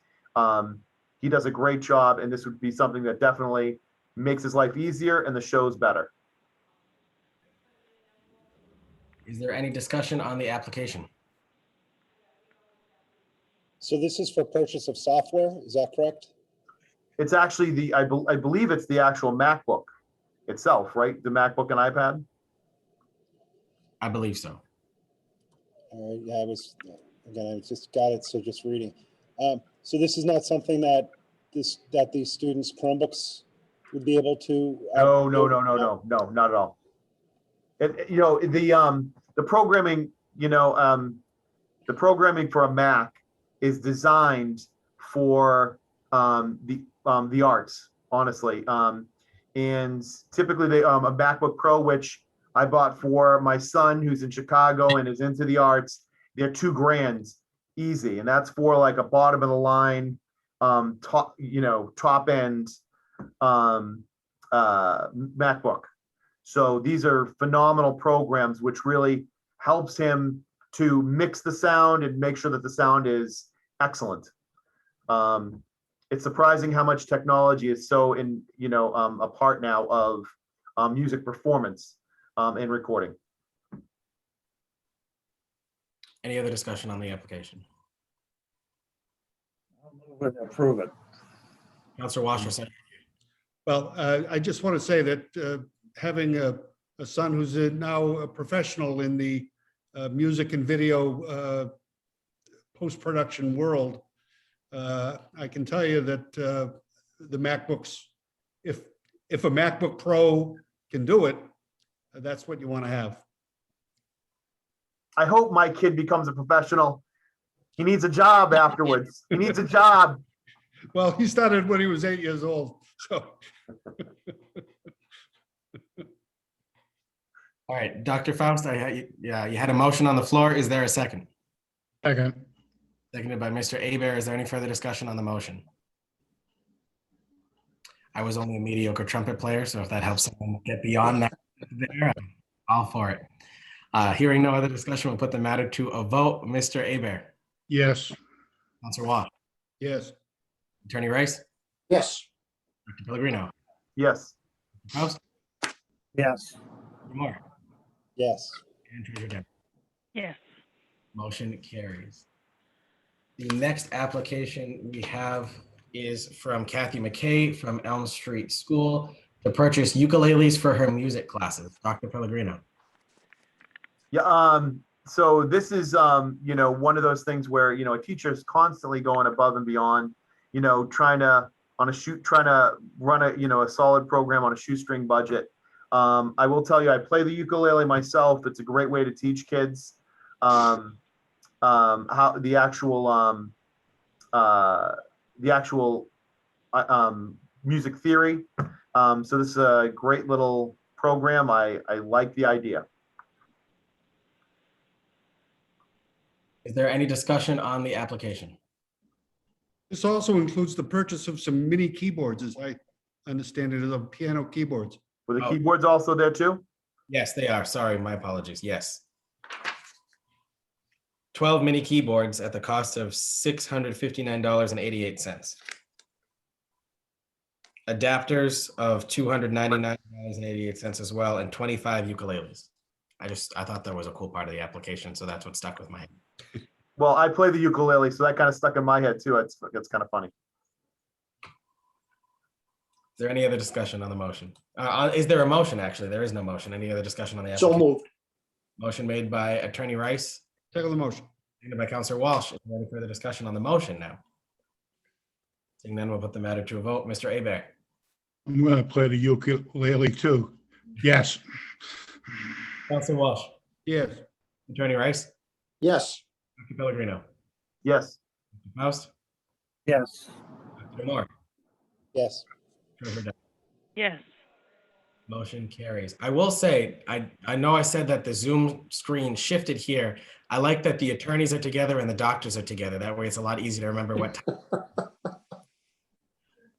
He does a great job, and this would be something that definitely makes his life easier and the shows better. Is there any discussion on the application? So this is for purchase of software, is that correct? It's actually I believe it's the actual MacBook itself, right? The MacBook and iPad? I believe so. All right, yeah, I just got it, so just reading. So this is not something that these students' Chromebooks would be able to? No, not at all. The programming, the programming for a Mac is designed for the arts, honestly. And typically a MacBook Pro, which I bought for my son who's in Chicago and is into the arts, they're $2,000 easy. And that's for like a bottom of the line, top end MacBook. So these are phenomenal programs, which really helps him to mix the sound and make sure that the sound is excellent. It's surprising how much technology is so a part now of music performance and recording. Any other discussion on the application? I'll move it, approve it. Councilor Washer, second. Well, I just want to say that having a son who's now a professional in the music and video post-production world, I can tell you that the MacBooks, if a MacBook Pro can do it, that's what you want to have. I hope my kid becomes a professional. He needs a job afterwards. He needs a job. Well, he started when he was 8 years old. So, All right, Dr. Faust, yeah, you had a motion on the floor. Is there a second? second. Seconded by Mr. Aber. Is there any further discussion on the motion? I was only a mediocre trumpet player, so if that helps someone get beyond that, there, I'm all for it. Hearing no other discussion, we'll put the matter to a vote. Mr. Aber, Yes. Counselor Watt, Yes. Attorney Rice, Yes. Dr. Pellegrino, Yes. Faust, Yes. Moore, Yes. and Treasurer Deb. Yes. Motion carries. The next application we have is from Kathy McKay from Elm Street School to purchase ukuleles for her music classes. Dr. Pellegrino. Yeah, so this is, one of those things where, a teacher is constantly going above and beyond, trying to run a solid program on a shoestring budget. I will tell you, I play the ukulele myself. It's a great way to teach kids how the actual music theory. So this is a great little program. I like the idea. Is there any discussion on the application? This also includes the purchase of some mini keyboards, as I understand it, of piano keyboards. Were the Oh. keyboards also there too? Yes, they are. Sorry, my apologies. Yes. 12 mini keyboards at the cost of $659.88. Adapters of $299.88 as well, and 25 ukuleles. I thought that was a cool part of the application, so that's what stuck with my head. Well, I play the ukulele, so that kind of stuck in my head too. It's kind of funny. Is there any other discussion on the motion? Is there a motion, actually? There is no motion. Any other discussion on the So application? moved. Motion made by Attorney Rice, Second the motion. seconded by Counselor Walsh. Is there any further discussion on the motion now? Seeing none, we'll put the matter to a vote. Mr. Aber. I'm going to play the ukulele too. Yes. Counselor Walsh. Yes. Attorney Rice. Yes. Dr. Pellegrino. Yes. Dr. Faust. Yes. Dr. Moore. Yes. Treasurer Deb. Yes. Motion carries. I will say, I know I said that the Zoom screen shifted here. I like that the attorneys are together and the doctors are together. That way it's a lot easier to remember what time.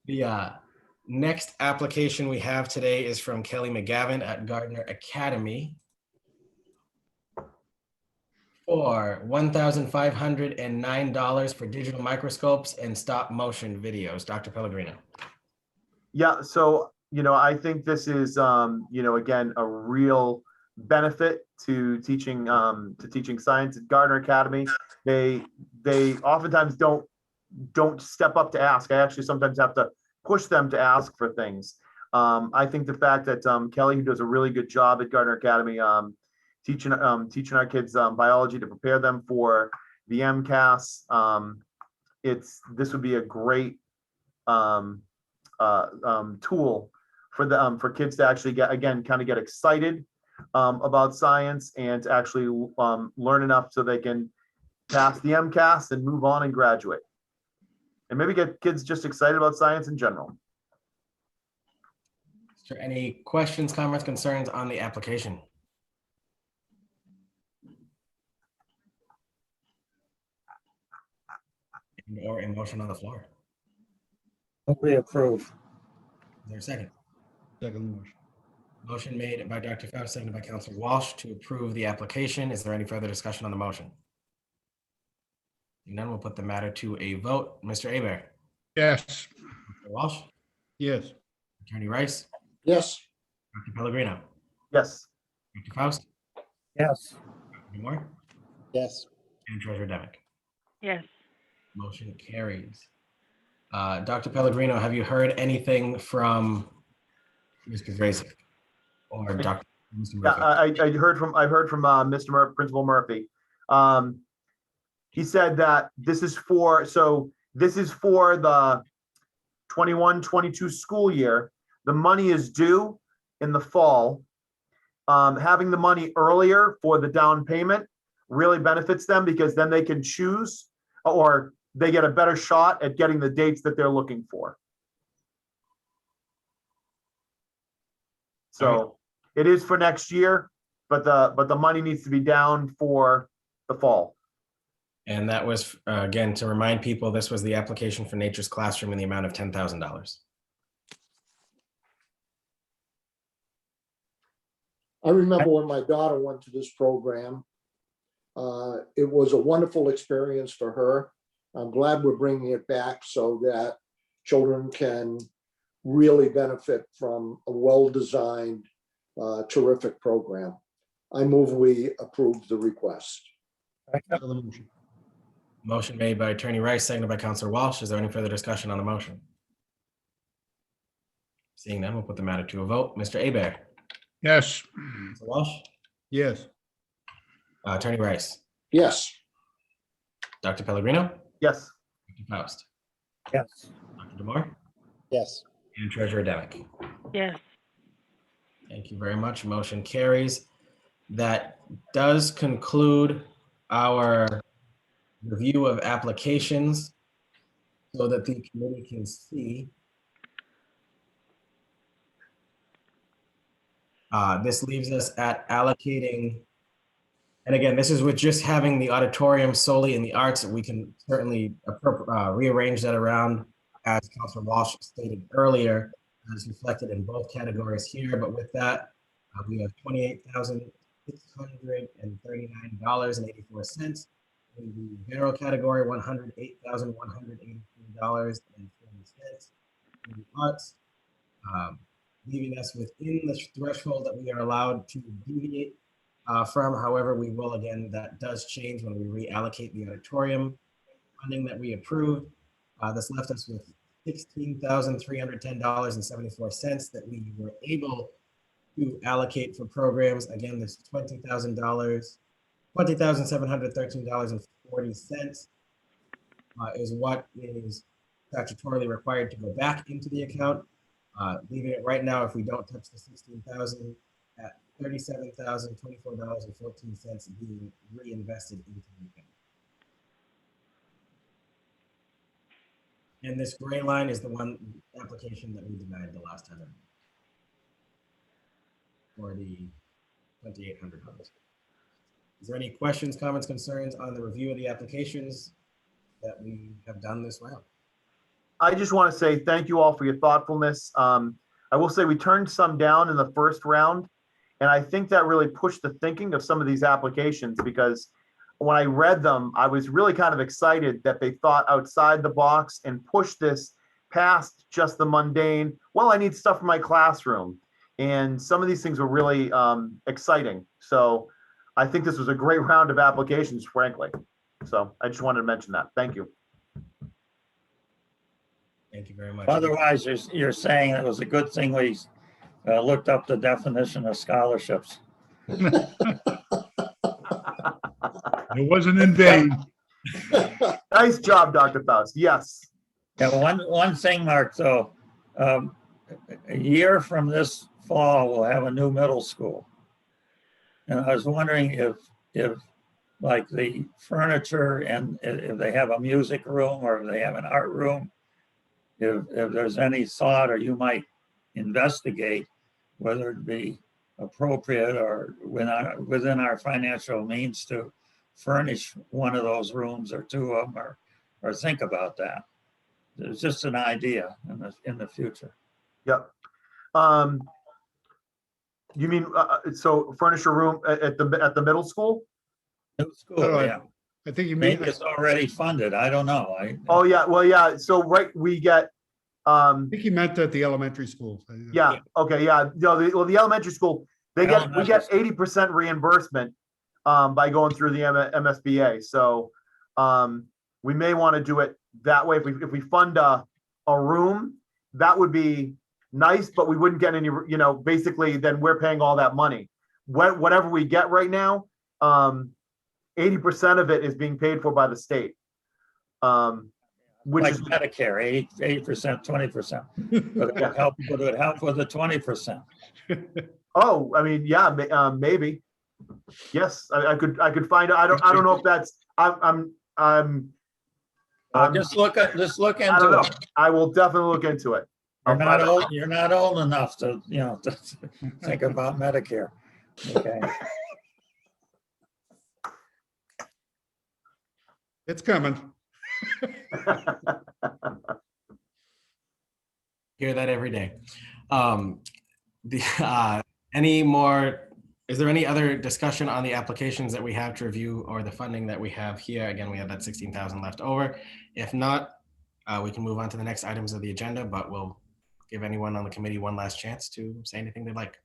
The next application we have today is from Kelly McGavin at Gardner Academy for $1,509 for digital microscopes and stop motion videos. Dr. Pellegrino. Yeah, so, I think this is, again, a real benefit to teaching science at Gardner Academy. They oftentimes don't step up to ask. I actually sometimes have to push them to ask for things. I think the fact that Kelly, who does a really good job at Gardner Academy, teaching our kids biology to prepare them for the MCAS, this would be a great tool for kids to actually get excited about science and to actually learn enough so they can pass the MCAS and move on and graduate. And maybe get kids just excited about science in general. Is there any questions, comments, concerns on the application? Or a motion on the floor? We approve. Is there a second? Second the motion. Motion made by Dr. Faust, seconded by Counselor Walsh to approve the application. Is there any further discussion on the motion? Seeing none, we'll put the matter to a vote. Mr. Aber. Yes. Dr. Walsh. Yes. Attorney Rice. Yes. Dr. Pellegrino. Yes. Dr. Faust. Yes. Dr. Moore. Yes. And Treasurer Demick. Yes. Motion carries. Dr. Pellegrino, have you heard anything from Mr. Grayson or Dr. Mr. Yeah, Murphy? I heard from Principal Murphy. He said that this is for the 21-22 school year. The money is due in the fall. Having the money earlier for the down payment really benefits them because then they can choose, or they get a better shot at getting the dates that they're looking for. So it is for next year, but the money needs to be down for the fall. And that was, again, to remind people, this was the application for Nature's Classroom in the amount of $10,000. I remember when my daughter went to this program. It was a wonderful experience for her. I'm glad we're bringing it back so that children can really benefit from a well-designed, terrific program. I move we approve the request. Other motion. Motion made by Attorney Rice, seconded by Counselor Walsh. Is there any further discussion on the motion? Seeing none, we'll put the matter to a vote. Mr. Abear. Yes. Counselor Walsh. Yes. Attorney Rice. Yes. Dr. Pellegrino. Yes. Dr. Faust. Yes. Dr. DeMore. Yes. And Treasurer Demick. yes, Thank you very much. Motion carries. That does conclude our review of applications so that the committee can see. This leaves us at allocating, and again, this is with just having the auditorium solely in the arts. We can certainly rearrange that around, as Councilor Walsh stated earlier, as reflected in both categories here. But with that, we have $28,639.84 in the general category, $108,183.40 in the arts, leaving us within the threshold that we are allowed to deviate from. However, we will, again, that does change when we reallocate the auditorium funding that we approved. This left us with $16,310.74 that we were able to allocate for programs. Again, this $20,713.40 is what is statutorily required to go back into the account. Leaving it right now, if we don't touch the 16,000, at $37,024.14 being reinvested into the account. And this gray line is the one application that we denied the last time, for the $2,800. Is there any questions, comments, concerns on the review of the applications that we have done this round? I just want to say thank you all for your thoughtfulness. I will say we turned some down in the first round, and I think that really pushed the thinking of some of these applications, because when I read them, I was really kind of excited that they thought outside the box and pushed this past just the mundane, well, I need stuff for my classroom. And some of these things were really exciting. So I think this was a great round of applications, frankly. So I just wanted to mention that. Thank you. Thank you very much. Otherwise, you're saying it was a good thing we looked up the definition of scholarships. It wasn't in vain. Nice job, Dr. Faust. Yes. Yeah, one thing, Mark, though, a year from this fall, we'll have a new middle school. And I was wondering if like the furniture, and if they have a music room or if they have an art room, if there's any thought, or you might investigate whether it be appropriate or within our financial means to furnish one of those rooms or two of them, or think about that. It's just an idea in the future. Yep. You mean so furnish a room at the middle school? New school, Oh, yeah. I think you mean, Maybe it's already funded. I don't know. Oh yeah, well yeah. So we get. I think he meant at the elementary school. Yeah. Okay. Yeah. No. The elementary school we get 80% reimbursement by going through the MSBA. So we may want to do it that way. If we fund a room, that would be nice, but we wouldn't get any. Basically, then we're paying all that money. Whatever we get right now, 80% of it is being paid for by the state. Which like is Medicare, 80%, 20%. But it would help with the 20%. Oh, I mean, yeah, maybe. Yes, I could find out. I don't know if that's. I'm Just look into I don't know. it. I will definitely look into it. You're not old enough to, to think about Medicare. Okay. It's coming. Hear that every day. Any more, is there any other discussion on the applications that we have to review or the funding that we have here? Again, we have that 16,000 left over. If not, we can move on to the next items of the agenda, but we'll give anyone on the committee one last chance to say anything they'd like.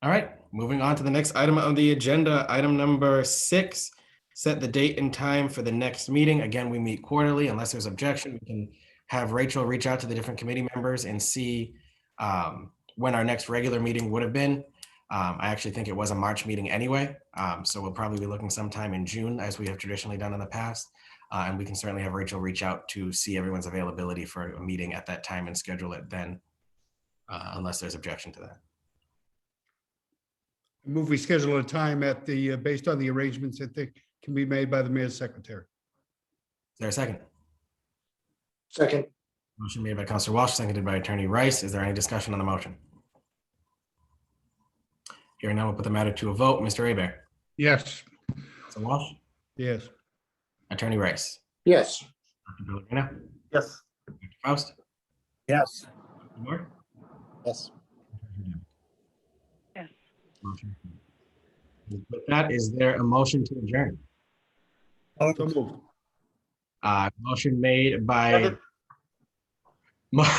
All right, moving on to the next item on the agenda, item number 6, set the date and time for the next meeting. Again, we meet quarterly. Unless there's objection, we can have Rachel reach out to the different committee members and see when our next regular meeting would have been. I actually think it was a March meeting anyway, so we'll probably be looking sometime in June, as we have traditionally done in the past. And we can certainly have Rachel reach out to see everyone's availability for a meeting at that time and schedule it then, unless there's objection to that. Move we schedule a time at the, based on the arrangements that they can be made by the mayor's secretary. Is there a second? Second, Motion made by Councilor Walsh, seconded by Attorney Rice. Is there any discussion on the motion? Hearing none, we'll put the matter to a vote. Mr. Abear. Yes. Councilor Walsh. Yes. Attorney Rice. yes. Dr. Pellegrino. Yes. Dr. Faust. Yes. Dr. Moore. Yes. Yes. Motion. With that, is there a motion to adjourn? So moved. Motion made by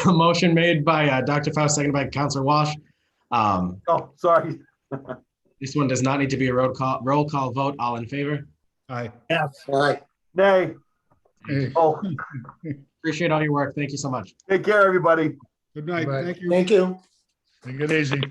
motion made by Dr. Faust, seconded by Councilor Walsh. Oh, sorry. This one does not need to be a roll call vote. All in favor? Aye. Yes. Aye. Nay. Hey, Oh, Appreciate all your work. Thank you so much. take care, everybody. good night. Right. Thank you. Thank you. Take it easy.